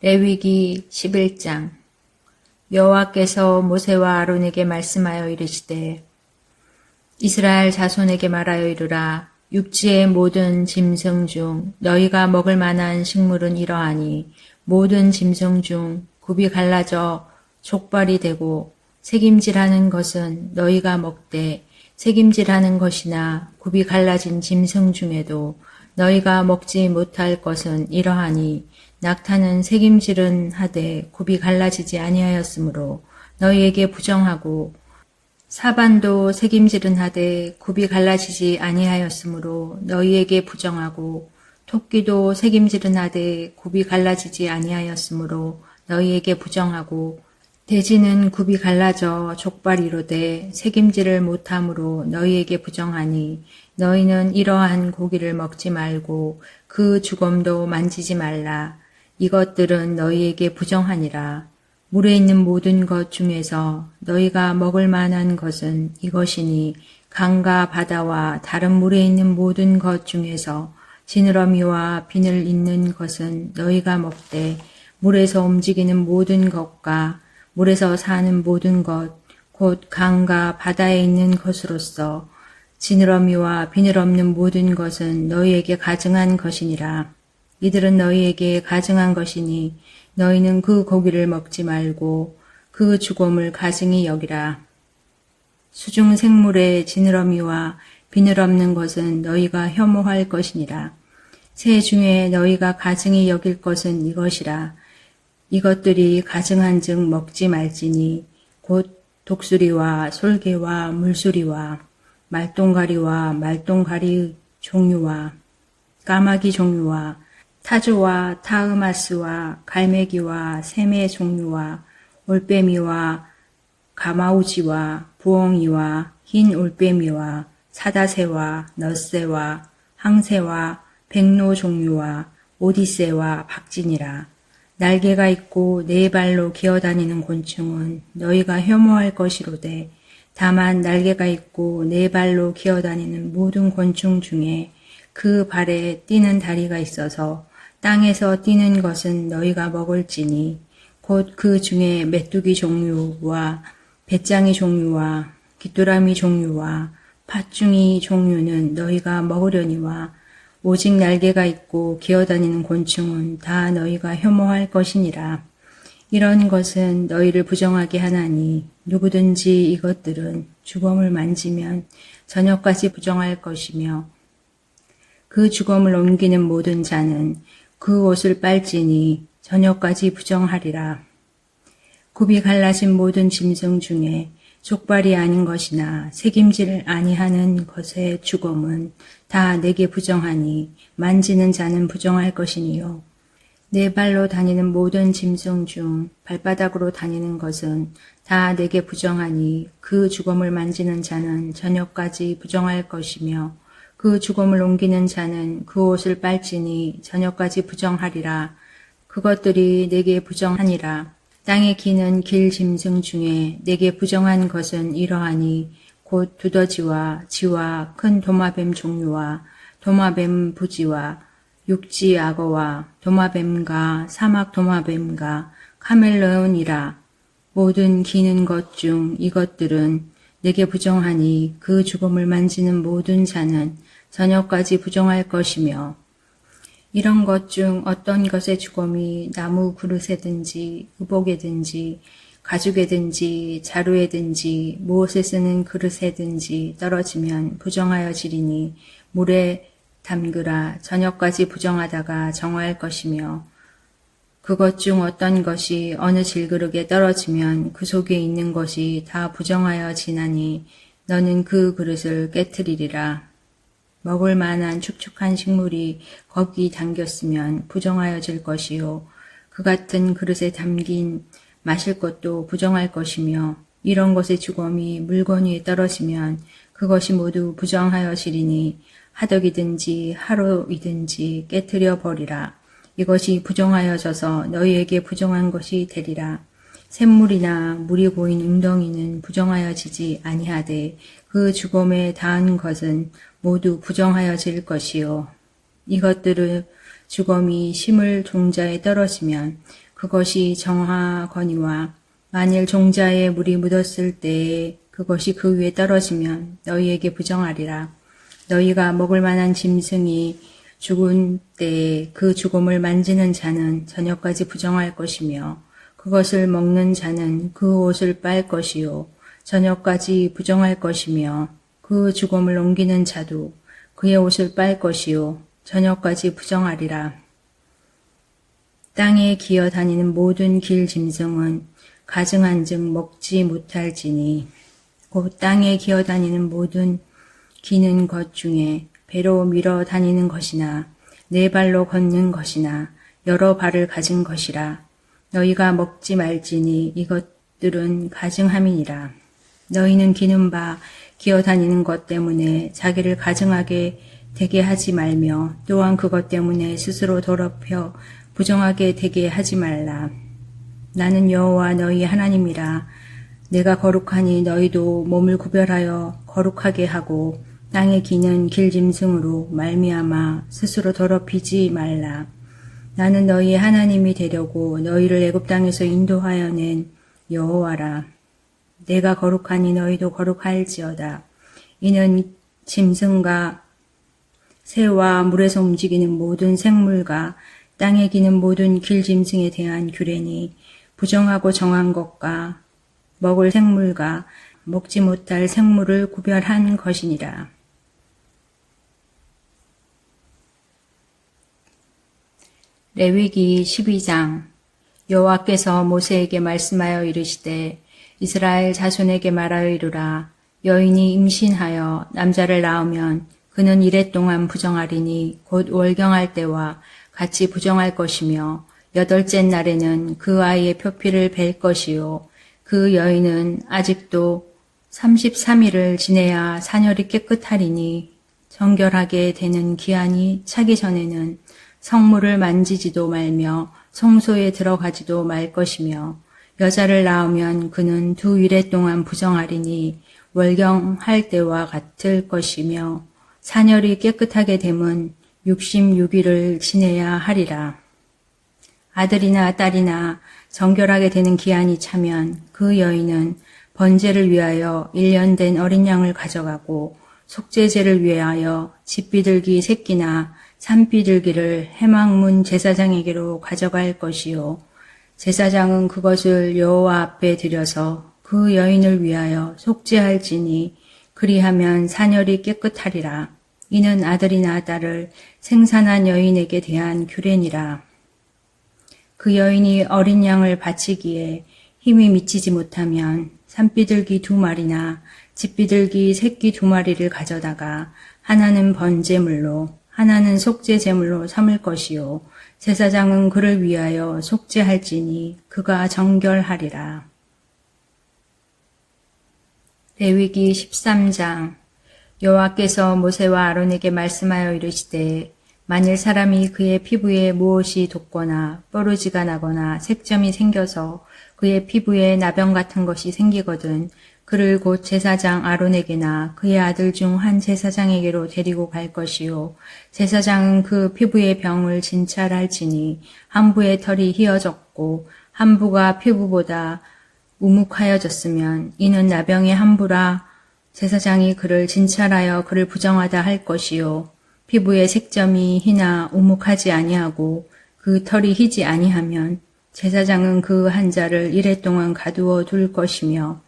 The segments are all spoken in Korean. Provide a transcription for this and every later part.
레위기 11장. 여호와께서 모세와 아론에게 말씀하여 이르시되 이스라엘 자손에게 말하여 이르라. 육지의 모든 짐승 중 너희가 먹을 만한 식물은 이러하니 모든 짐승 중 굽이 갈라져 족발이 되고 새김질하는 것은 너희가 먹되 새김질하는 것이나 굽이 갈라진 짐승 중에도 너희가 먹지 못할 것은 이러하니 낙타는 새김질은 하되 굽이 갈라지지 아니하였으므로 너희에게 부정하고 사반도 새김질은 하되 굽이 갈라지지 아니하였으므로 너희에게 부정하고 토끼도 새김질은 하되 굽이 갈라지지 아니하였으므로 너희에게 부정하고 돼지는 굽이 갈라져 족발이로되 새김질을 못함으로 너희에게 부정하니 너희는 이러한 고기를 먹지 말고 그 주검도 만지지 말라. 이것들은 너희에게 부정하니라. 물에 있는 모든 것 중에서 너희가 먹을 만한 것은 이것이니 강과 바다와 다른 물에 있는 모든 것 중에서 지느러미와 비늘 있는 것은 너희가 먹되 물에서 움직이는 모든 것과 물에서 사는 모든 것, 곧 강과 바다에 있는 것으로서 지느러미와 비늘 없는 모든 것은 너희에게 가증한 것이니라. 이들은 너희에게 가증한 것이니 너희는 그 고기를 먹지 말고 그 주곰을 가증히 여기라. 수중 생물의 지느러미와 비늘 없는 것은 너희가 혐오할 것이니라. 새 중에 너희가 가증히 여길 것은 이것이라. 이것들이 가증한 즉 먹지 말지니 곧 독수리와 솔개와 물수리와 말똥가리와 말똥가리 종류와 까마귀 종류와 타조와 타흐마스와 갈매기와 샘의 종류와 올빼미와 가마우지와 부엉이와 흰 올빼미와 사다새와 넛새와 항새와 백로 종류와 오디새와 박진이라. 날개가 있고 네 발로 기어다니는 곤충은 너희가 혐오할 것이로되 다만 날개가 있고 네 발로 기어다니는 모든 곤충 중에 그 발에 뛰는 다리가 있어서 땅에서 뛰는 것은 너희가 먹을지니 곧 그 중에 메뚜기 종류와 배짱이 종류와 귀뚜라미 종류와 팥중이 종류는 너희가 먹으려니와 오직 날개가 있고 기어다니는 곤충은 다 너희가 혐오할 것이니라. 이런 것은 너희를 부정하게 하나니 누구든지 이것들은 주검을 만지면 저녁까지 부정할 것이며 그 주검을 옮기는 모든 자는 그 옷을 빨지니 저녁까지 부정하리라. 굽이 갈라진 모든 짐승 중에 족발이 아닌 것이나 새김질 아니하는 것의 주검은 다 내게 부정하니 만지는 자는 부정할 것이니요. 네 발로 다니는 모든 짐승 중 발바닥으로 다니는 것은 다 내게 부정하니 그 주검을 만지는 자는 저녁까지 부정할 것이며 그 주검을 옮기는 자는 그 옷을 빨지니 저녁까지 부정하리라. 그것들이 내게 부정하니라. 땅에 기는 길 짐승 중에 내게 부정한 것은 이러하니 곧 두더지와 쥐와 큰 도마뱀 종류와 도마뱀 부지와 육지 악어와 도마뱀과 사막 도마뱀과 카멜레온이라. 모든 기는 것 중 이것들은 내게 부정하니 그 주검을 만지는 모든 자는 저녁까지 부정할 것이며 이런 것 중 어떤 것의 주검이 나무 그릇에든지 의복에든지 가죽에든지 자루에든지 무엇에 쓰는 그릇에든지 떨어지면 부정하여 지리니 물에 담그라. 저녁까지 부정하다가 정화할 것이며 그것 중 어떤 것이 어느 질그릇에 떨어지면 그 속에 있는 것이 다 부정하여 지나니 너는 그 그릇을 깨트리리라. 먹을 만한 축축한 식물이 거기 담겼으면 부정하여질 것이요 그 같은 그릇에 담긴 마실 것도 부정할 것이며 이런 것의 주검이 물건 위에 떨어지면 그것이 모두 부정하여지리니 하덕이든지 하로이든지 깨트려 버리라. 이것이 부정하여져서 너희에게 부정한 것이 되리라. 샘물이나 물이 고인 웅덩이는 부정하여지지 아니하되 그 주검에 닿은 것은 모두 부정하여질 것이요. 이것들을 주검이 심을 종자에 떨어지면 그것이 정하거니와 만일 종자에 물이 묻었을 때에 그것이 그 위에 떨어지면 너희에게 부정하리라. 너희가 먹을 만한 짐승이 죽은 때에 그 죽음을 만지는 자는 저녁까지 부정할 것이며 그것을 먹는 자는 그 옷을 빨 것이요 저녁까지 부정할 것이며 그 죽음을 옮기는 자도 그의 옷을 빨 것이요 저녁까지 부정하리라. 땅에 기어 다니는 모든 길 짐승은 가증한즉 먹지 못할지니 곧 땅에 기어 다니는 모든 기는 것 중에 배로 밀어 다니는 것이나 네 발로 걷는 것이나 여러 발을 가진 것이라. 너희가 먹지 말지니 이것들은 가증함이니라. 너희는 기는 바 기어 다니는 것 때문에 자기를 가증하게 되게 하지 말며 또한 그것 때문에 스스로 더럽혀 부정하게 되게 하지 말라. 나는 여호와 너희 하나님이라. 내가 거룩하니 너희도 몸을 구별하여 거룩하게 하고 땅에 기는 길짐승으로 말미암아 스스로 더럽히지 말라. 나는 너희의 하나님이 되려고 너희를 애굽 땅에서 인도하여 낸 여호와라. 내가 거룩하니 너희도 거룩할지어다. 이는 짐승과 새와 물에서 움직이는 모든 생물과 땅에 기는 모든 길짐승에 대한 규례니 부정하고 정한 것과 먹을 생물과 먹지 못할 생물을 구별한 것이니라. 레위기 12장. 여호와께서 모세에게 말씀하여 이르시되 이스라엘 자손에게 말하여 이르라. 여인이 임신하여 남자를 낳으면 그는 이레 동안 부정하리니 곧 월경할 때와 같이 부정할 것이며 8째 날에는 그 아이의 표피를 벨 것이요 그 여인은 아직도 33일을 지내야 사녀리 깨끗하리니 정결하게 되는 기한이 차기 전에는 성물을 만지지도 말며 성소에 들어가지도 말 것이며 여자를 낳으면 그는 2일에 동안 부정하리니 월경할 때와 같을 것이며 사녀리 깨끗하게 됨은 66일을 지내야 하리라. 아들이나 딸이나 정결하게 되는 기한이 차면 그 여인은 번제를 위하여 1년 된 어린 양을 가져가고 속죄제를 위하여 집비둘기 새끼나 산비둘기를 해망문 제사장에게로 가져갈 것이요 제사장은 그것을 여호와 앞에 들여서 그 여인을 위하여 속죄할지니 그리하면 사녀리 깨끗하리라. 이는 아들이나 딸을 생산한 여인에게 대한 규례니라. 그 여인이 어린 양을 바치기에 힘이 미치지 못하면 산비둘기 2마리나 집비둘기 새끼 2마리를 가져다가 하나는 번제물로 하나는 속죄제물로 삼을 것이요 제사장은 그를 위하여 속죄할지니 그가 정결하리라. 레위기 13장. 여호와께서 모세와 아론에게 말씀하여 이르시되 만일 사람이 그의 피부에 무엇이 돋거나 뾰루지가 나거나 색점이 생겨서 그의 피부에 나병 같은 것이 생기거든 그를 곧 제사장 아론에게나 그의 아들 중 한 제사장에게로 데리고 갈 것이요 제사장은 그 피부의 병을 진찰할지니 한부의 털이 휘어졌고 한부가 피부보다 우묵하여졌으면 이는 나병의 한부라 제사장이 그를 진찰하여 그를 부정하다 할 것이요 피부의 색점이 희나 우묵하지 아니하고 그 털이 희지 아니하면 제사장은 그 한 자를 1회 동안 가두어 둘 것이며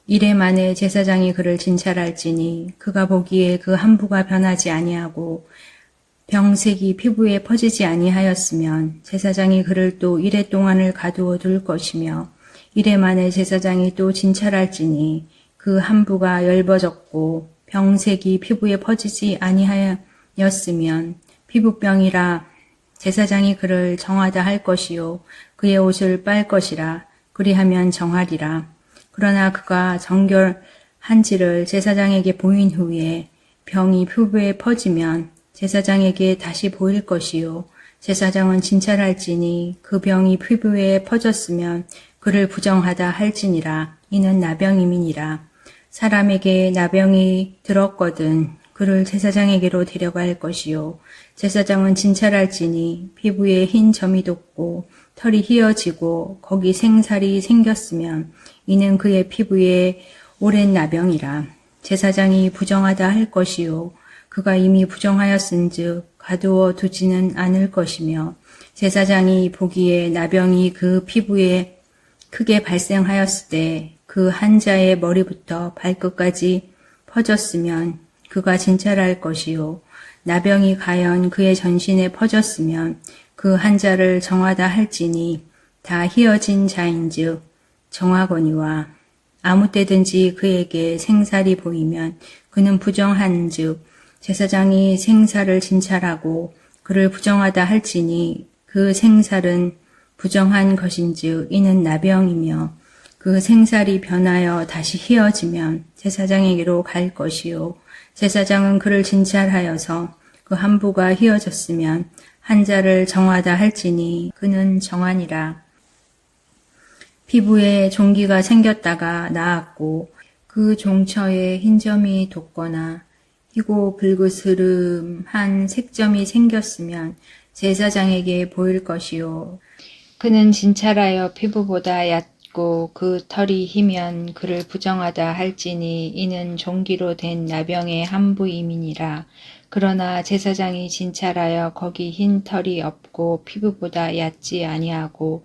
1회 만에 제사장이 그를 진찰할지니 그가 보기에 그 한부가 변하지 아니하고 병색이 피부에 퍼지지 아니하였으면 제사장이 그를 또 1회 동안을 가두어 둘 것이며 1회 만에 제사장이 또 진찰할지니 그 한부가 엷어졌고 병색이 피부에 퍼지지 아니하였으면 피부병이라 제사장이 그를 정하다 할 것이요 그의 옷을 빨 것이라 그리하면 정하리라. 그러나 그가 정결한지를 제사장에게 보인 후에 병이 피부에 퍼지면 제사장에게 다시 보일 것이요 제사장은 진찰할지니 그 병이 피부에 퍼졌으면 그를 부정하다 할지니라. 이는 나병임이니라. 사람에게 나병이 들었거든 그를 제사장에게로 데려갈 것이요 제사장은 진찰할지니 피부에 흰 점이 돋고 털이 휘어지고 거기 생살이 생겼으면 이는 그의 피부에 오랜 나병이라. 제사장이 부정하다 할 것이요 그가 이미 부정하였은즉 가두어 두지는 않을 것이며 제사장이 보기에 나병이 그 피부에 크게 발생하였을 때 그 환자의 머리부터 발끝까지 퍼졌으면 그가 진찰할 것이요 나병이 가연 그의 전신에 퍼졌으면 그 환자를 정하다 할지니 다 휘어진 자인즉 정하거니와 아무 때든지 그에게 생살이 보이면 그는 부정한즉 제사장이 생살을 진찰하고 그를 부정하다 할지니 그 생살은 부정한 것인즉 이는 나병이며 그 생살이 변하여 다시 휘어지면 제사장에게로 갈 것이요 제사장은 그를 진찰하여서 그 함부가 휘어졌으면 환자를 정하다 할지니 그는 정하니라. 피부에 종기가 생겼다가 나았고 그 종처에 흰점이 돋거나 희고 붉으스름한 색점이 생겼으면 제사장에게 보일 것이요 그는 진찰하여 피부보다 얕고 그 털이 희면 그를 부정하다 할지니 이는 종기로 된 나병의 함부임이니라. 그러나 제사장이 진찰하여 거기 흰 털이 없고 피부보다 얕지 아니하고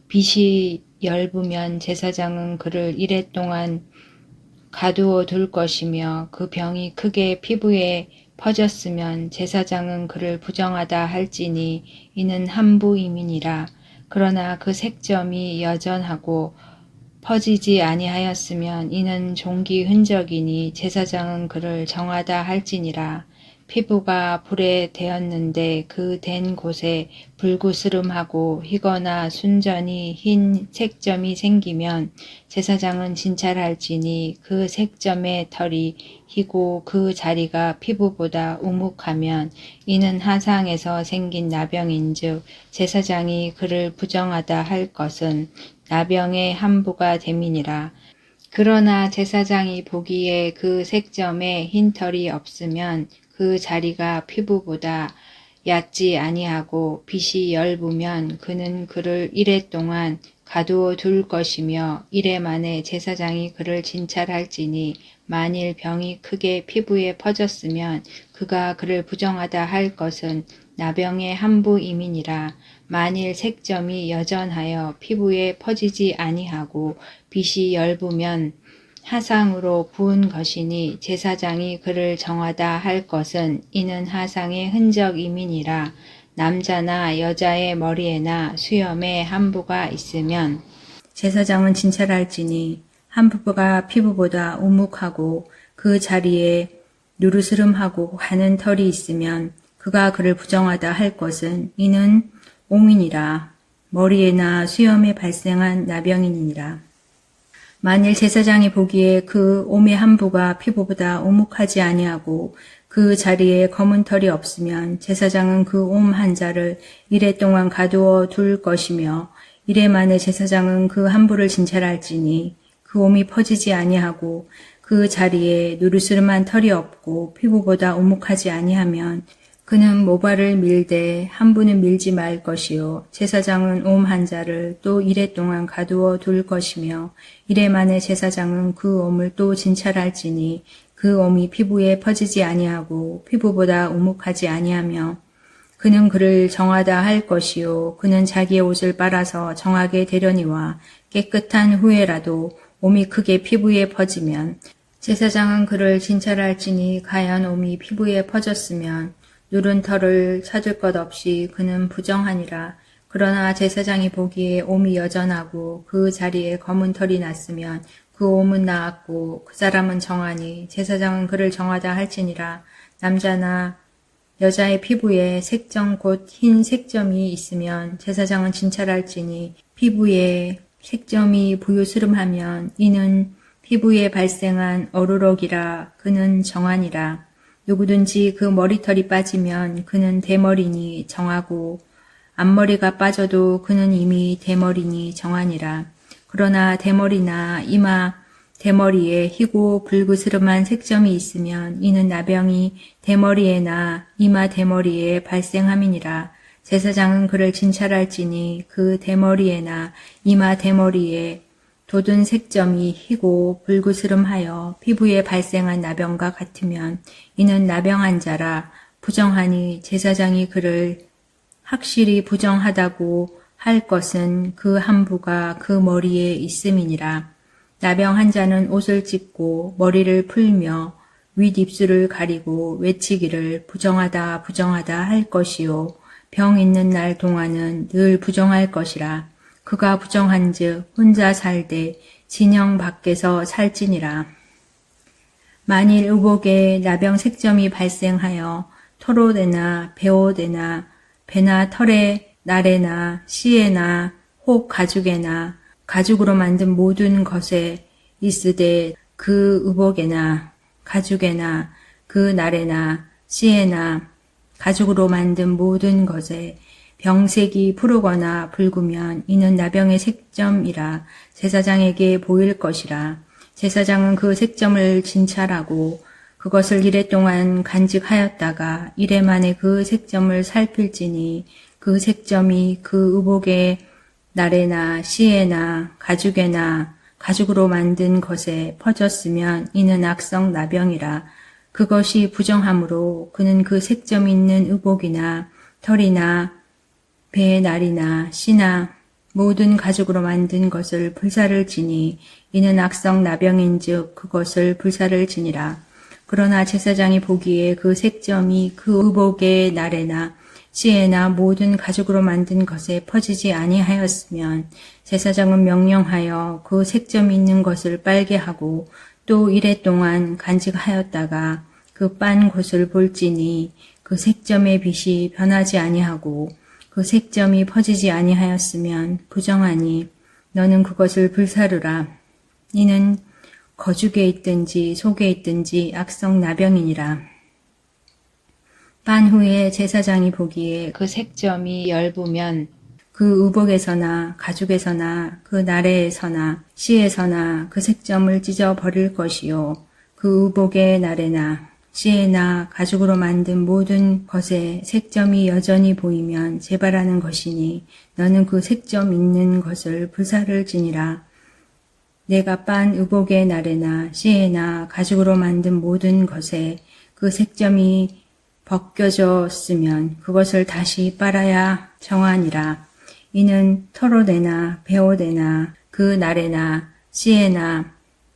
빛이 엷으면 제사장은 그를 이레 동안 가두어 둘 것이며 그 병이 크게 피부에 퍼졌으면 제사장은 그를 부정하다 할지니 이는 함부임이니라. 그러나 그 색점이 여전하고 퍼지지 아니하였으면 이는 종기 흔적이니 제사장은 그를 정하다 할지니라. 피부가 불에 대었는데 그 댄 곳에 불구스름하고 휘거나 순전히 흰 색점이 생기면 제사장은 진찰할지니 그 색점의 털이 희고 그 자리가 피부보다 우묵하면 이는 하상에서 생긴 나병인즉 제사장이 그를 부정하다 할 것은 나병의 함부가 됨이니라. 그러나 제사장이 보기에 그 색점에 흰 털이 없으면 그 자리가 피부보다 얕지 아니하고 빛이 엷으면 그는 그를 이레 동안 가두어 둘 것이며 이레 만에 제사장이 그를 진찰할지니 만일 병이 크게 피부에 퍼졌으면 그가 그를 부정하다 할 것은 나병의 함부임이니라. 만일 색점이 여전하여 피부에 퍼지지 아니하고 빛이 엷으면 하상으로 부은 것이니 제사장이 그를 정하다 할 것은 이는 하상의 흔적임이니라. 남자나 여자의 머리에나 수염에 함부가 있으면 제사장은 진찰할지니 함부가 피부보다 우묵하고 그 자리에 누르스름하고 가는 털이 있으면 그가 그를 부정하다 할 것은 이는 옹이니라. 머리에나 수염에 발생한 나병이니라. 만일 제사장이 보기에 그 옴의 함부가 피부보다 오묵하지 아니하고 그 자리에 검은 털이 없으면 제사장은 그 옴 환자를 이레 동안 가두어 둘 것이며 이레 만에 제사장은 그 함부를 진찰할지니 그 옴이 퍼지지 아니하고 그 자리에 누르스름한 털이 없고 피부보다 오묵하지 아니하면 그는 모발을 밀되 함부는 밀지 말 것이요 제사장은 옴 환자를 또 이레 동안 가두어 둘 것이며 이레 만에 제사장은 그 옴을 또 진찰할지니 그 옴이 피부에 퍼지지 아니하고 피부보다 오묵하지 아니하며 그는 그를 정하다 할 것이요 그는 자기의 옷을 빨아서 정하게 되려니와 깨끗한 후에라도 옴이 크게 피부에 퍼지면 제사장은 그를 진찰할지니 가연 옴이 피부에 퍼졌으면 누른 털을 찾을 것 없이 그는 부정하니라. 그러나 제사장이 보기에 옴이 여전하고 그 자리에 검은 털이 났으면 그 옴은 나았고 그 사람은 정하니 제사장은 그를 정하다 할지니라. 남자나 여자의 피부에 색점 곧 흰 색점이 있으면 제사장은 진찰할지니 피부에 색점이 부유스름하면 이는 피부에 발생한 어루럭이라. 그는 정하니라. 누구든지 그 머리털이 빠지면 그는 대머리니 정하고 앞머리가 빠져도 그는 이미 대머리니 정하니라. 그러나 대머리나 이마 대머리에 희고 불그스름한 색점이 있으면 이는 나병이 대머리에나 이마 대머리에 발생함이니라. 제사장은 그를 진찰할지니 그 대머리에나 이마 대머리에 돋은 색점이 희고 불그스름하여 피부에 발생한 나병과 같으면 이는 나병한 자라. 부정하니 제사장이 그를 확실히 부정하다고 할 것은 그 함부가 그 머리에 있음이니라. 나병한 자는 옷을 찢고 머리를 풀며 윗입술을 가리고 외치기를 부정하다 부정하다 할 것이요 병 있는 날 동안은 늘 부정할 것이라. 그가 부정한즉 혼자 살되 진영 밖에서 살지니라. 만일 의복에 나병 색점이 발생하여 토로되나 베오되나 배나 털에 날에나 씨에나 혹 가죽에나 가죽으로 만든 모든 것에 있으되 그 의복에나 가죽에나 그 날에나 씨에나 가죽으로 만든 모든 것에 병색이 푸르거나 붉으면 이는 나병의 색점이라. 제사장에게 보일 것이라. 제사장은 그 색점을 진찰하고 그것을 이래 동안 간직하였다가 이래 만에 그 색점을 살필지니 그 색점이 그 의복의 날에나 씨에나 가죽에나 가죽으로 만든 것에 퍼졌으면 이는 악성 나병이라. 그것이 부정하므로 그는 그 색점 있는 의복이나 털이나 배의 날이나 씨나 모든 가죽으로 만든 것을 불사를 지니 이는 악성 나병인즉 그것을 불사를 지니라. 그러나 제사장이 보기에 그 색점이 그 의복의 날에나 씨에나 모든 가죽으로 만든 것에 퍼지지 아니하였으면 제사장은 명령하여 그 색점 있는 것을 빨게 하고 또 이래 동안 간직하였다가 그 빤 곳을 볼지니 그 색점의 빛이 변하지 아니하고 그 색점이 퍼지지 아니하였으면 부정하니 너는 그것을 불사르라. 이는 거죽에 있든지 속에 있든지 악성 나병이니라. 빤 후에 제사장이 보기에 그 색점이 엷으면 그 의복에서나 가죽에서나 그 나래에서나 씨에서나 그 색점을 찢어 버릴 것이요 그 의복의 나래나 씨에나 가죽으로 만든 모든 것에 색점이 여전히 보이면 재발하는 것이니 너는 그 색점 있는 것을 불사를 지니라. 내가 빤 의복의 나래나 씨에나 가죽으로 만든 모든 것에 그 색점이 벗겨졌으면 그것을 다시 빨아야 정하니라. 이는 털옷에나 베옷에나 그 나래나 씨에나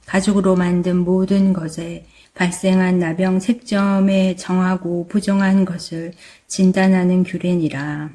가죽으로 만든 모든 것에 발생한 나병 색점에 정하고 부정한 것을 진단하는 규례니라.